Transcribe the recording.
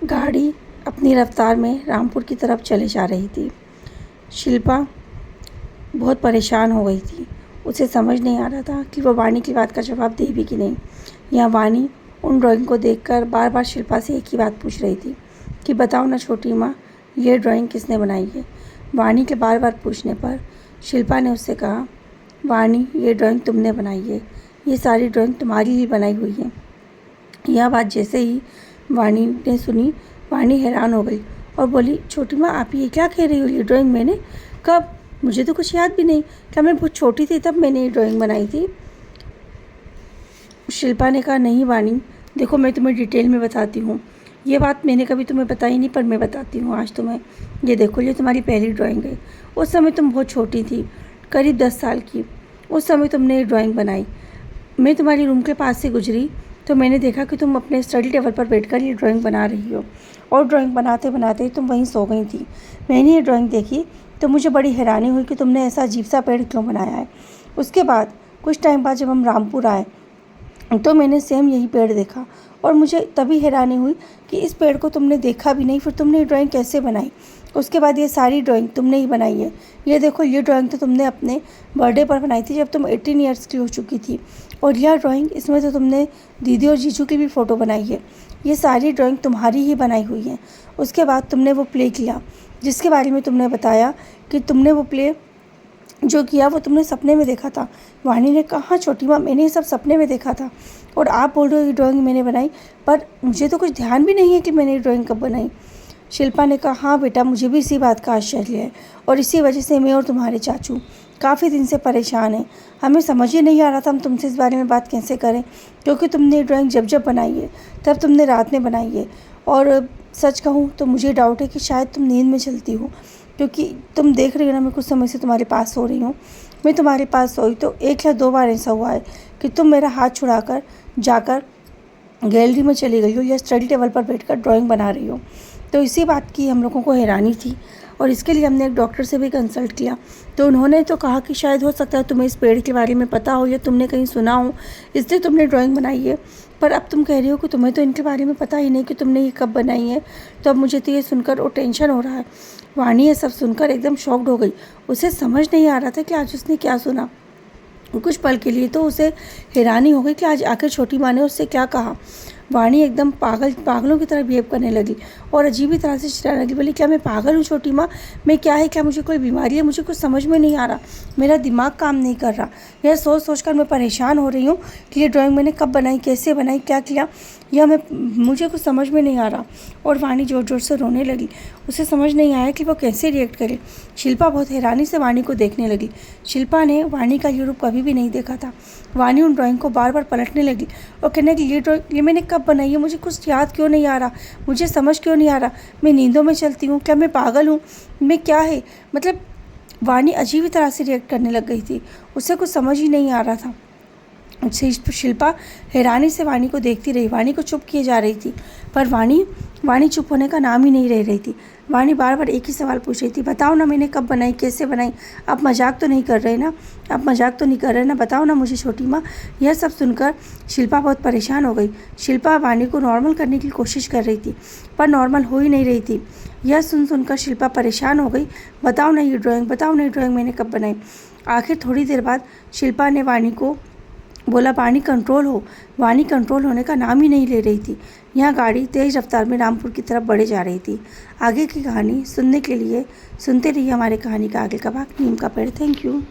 गाड़ी अपनी रफ्तार में रामपुर की तरफ चले जा रही थी। शिल्पा बहुत परेशान हो गई थी। उसे समझ नहीं आ रहा था कि वो वानी की बात का जवाब दे भी कि नहीं। यहाँ वानी उन ड्राइंग को देखकर बार बार शिल्पा से एक ही बात पूछ रही थी कि बताओ ना छोटी माँ, ये ड्राइंग किसने बनाई है। वानी के बार बार पूछने पर शिल्पा ने उससे कहा, वानी ये ड्राइंग तुमने बनाई है, ये सारी ड्राइंग तुम्हारी ही बनाई हुई है। यह बात जैसे ही वानी ने सुनी, वानी हैरान हो गई और बोली, छोटी माँ आप ये क्या कह रही हो, ये ड्राइंग मैंने कब, मुझे तो कुछ याद भी नहीं। क्या मैं बहुत छोटी थी तब मैंने ये ड्राइंग बनाई थी। शिल्पा ने कहा, नहीं वानी, देखो मैं तुम्हें डिटेल में बताती हूँ। ये बात मैंने कभी तुम्हें बताई नहीं, पर मैं बताती हूँ आज तुम्हें। ये देखो, ये तुम्हारी पहली ड्राइंग है। उस समय तुम बहुत छोटी थी, करीब 10 साल की। उस समय तुमने ये ड्राइंग बनाई। मैं तुम्हारी रूम के पास से गुजरी तो मैंने देखा कि तुम अपने स्टडी टेबल पर बैठकर ये ड्राइंग बना रही हो, और ड्राइंग बनाते बनाते तुम वहीं सो गई थी। मैंने ये ड्राइंग देखी तो मुझे बड़ी हैरानी हुई कि तुमने ऐसा अजीब सा पेड़ क्यों बनाया है। उसके बाद कुछ टाइम बाद जब हम रामपुर आए तो मैंने सेम यही पेड़ देखा, और मुझे तभी हैरानी हुई कि इस पेड़ को तुमने देखा भी नहीं, फिर तुमने ये ड्राइंग कैसे बनाई। उसके बाद ये सारी ड्राइंग तुमने ही बनाई है। ये देखो, ये ड्राइंग तो तुमने अपने बर्थडे पर बनाई थी जब तुम 18 ईयर्स की हो चुकी थी, और यह ड्राइंग, इसमें तो तुमने दीदी और जीजू की भी फ़ोटो बनाई है। ये सारी ड्राइंग तुम्हारी ही बनाई हुई है। उसके बाद तुमने वो प्ले किया जिसके बारे में तुमने बताया कि तुमने वो प्ले जो किया वो तुमने सपने में देखा था। वानी ने कहा, छोटी माँ मैंने ये सब सपने में देखा था, और आप बोल रहे हो ये ड्राइंग मैंने बनाई, पर मुझे तो कुछ ध्यान भी नहीं है कि मैंने ये ड्राइंग कब बनाई। शिल्पा ने कहा, हाँ बेटा, मुझे भी इसी बात का आश्चर्य है, और इसी वजह से मैं और तुम्हारे चाचू काफ़ी दिन से परेशान हैं। हमें समझ ही नहीं आ रहा था हम तुमसे इस बारे में बात कैसे करें, क्योंकि तुमने ये ड्राइंग जब जब बनाई है तब तुमने रात में बनाई है, और सच कहूँ तो मुझे डाउट है कि शायद तुम नींद में चलती हो, क्योंकि तुम देख रही हो ना, मैं कुछ समय से तुम्हारे पास सो रही हूँ। मैं तुम्हारे पास सोई तो 1 या 2 बार ऐसा हुआ है कि तुम मेरा हाथ छुड़ाकर जाकर गैलरी में चली गई हो या स्टडी टेबल पर बैठकर ड्राइंग बना रही हो। तो इसी बात की हम लोगों को हैरानी थी, और इसके लिए हमने एक डॉक्टर से भी कंसल्ट किया। तो उन्होंने तो कहा कि शायद हो सकता है तुम्हें इस पेड़ के बारे में पता हो या तुमने कहीं सुना हो, इसलिए तुमने ड्राइंग बनाई है। पर अब तुम कह रही हो कि तुम्हें तो इनके बारे में पता ही नहीं कि तुमने ये कब बनाई है। तो अब मुझे तो ये सुनकर और टेंशन हो रहा है। वानी ये सब सुनकर एकदम शॉक्ड हो गई। उसे समझ नहीं आ रहा था कि आज उसने क्या सुना। कुछ पल के लिए तो उसे हैरानी हो गई कि आज आखिर छोटी माँ ने उससे क्या कहा। वाणी एकदम पागलों की तरह बिहेव करने लगी और अजीब ही तरह से चिल्लाने लगी। बोली, क्या मैं पागल हूँ छोटी माँ? मैं क्या है, क्या मुझे कोई बीमारी है? मुझे कुछ समझ में नहीं आ रहा, मेरा दिमाग काम नहीं कर रहा। यह सोच सोच कर मैं परेशान हो रही हूँ कि ये ड्राइंग मैंने कब बनाई, कैसे बनाई, क्या किया, मुझे कुछ समझ में नहीं आ रहा। और वाणी ज़ोर ज़ोर से रोने लगी। उसे समझ नहीं आया कि वो कैसे रिएक्ट करे। शिल्पा बहुत हैरानी से वाणी को देखने लगी। शिल्पा ने वाणी का ये रूप कभी भी नहीं देखा था। वाणी उन ड्राइंग को बार बार पलटने लगी और कहने लगी, ये ड्राइंग ये मैंने कब बनाई है? मुझे कुछ याद क्यों नहीं आ रहा, मुझे समझ क्यों नहीं आ रहा, मैं नींदों में चलती हूँ, क्या मैं पागल हूँ, मैं क्या है? मतलब वाणी अजीब ही तरह से रिएक्ट करने लग गई थी। उसे कुछ समझ ही नहीं आ रहा था। शिल्पा हैरानी से वाणी को देखती रही। वाणी को चुप किए जा रही थी, पर वाणी चुप होने का नाम ही नहीं ले रही थी। वाणी बार बार एक ही सवाल पूछ रही थी, बताओ ना मैंने कब बनाई, कैसे बनाई? आप मजाक तो नहीं कर रहे ना? आप मजाक तो नहीं कर रहे ना? बताओ ना मुझे छोटी माँ। यह सब सुनकर शिल्पा बहुत परेशान हो गई। शिल्पा वाणी को नॉर्मल करने की कोशिश कर रही थी, पर नॉर्मल हो ही नहीं रही थी। यह सुनकर शिल्पा परेशान हो गई। बताओ ना ये ड्राइंग, बताओ ना ये ड्राइंग मैंने कब बनाई? आखिर थोड़ी देर बाद शिल्पा ने वाणी को बोला, वाणी कंट्रोल हो। वाणी कंट्रोल होने का नाम ही नहीं ले रही थी। यहाँ गाड़ी तेज़ रफ्तार में रामपुर की तरफ बढ़े जा रही थी। आगे की कहानी सुनने के लिए सुनते रहिए हमारे कहानी का आगे का भाग, नीम का पेड़। Thank you.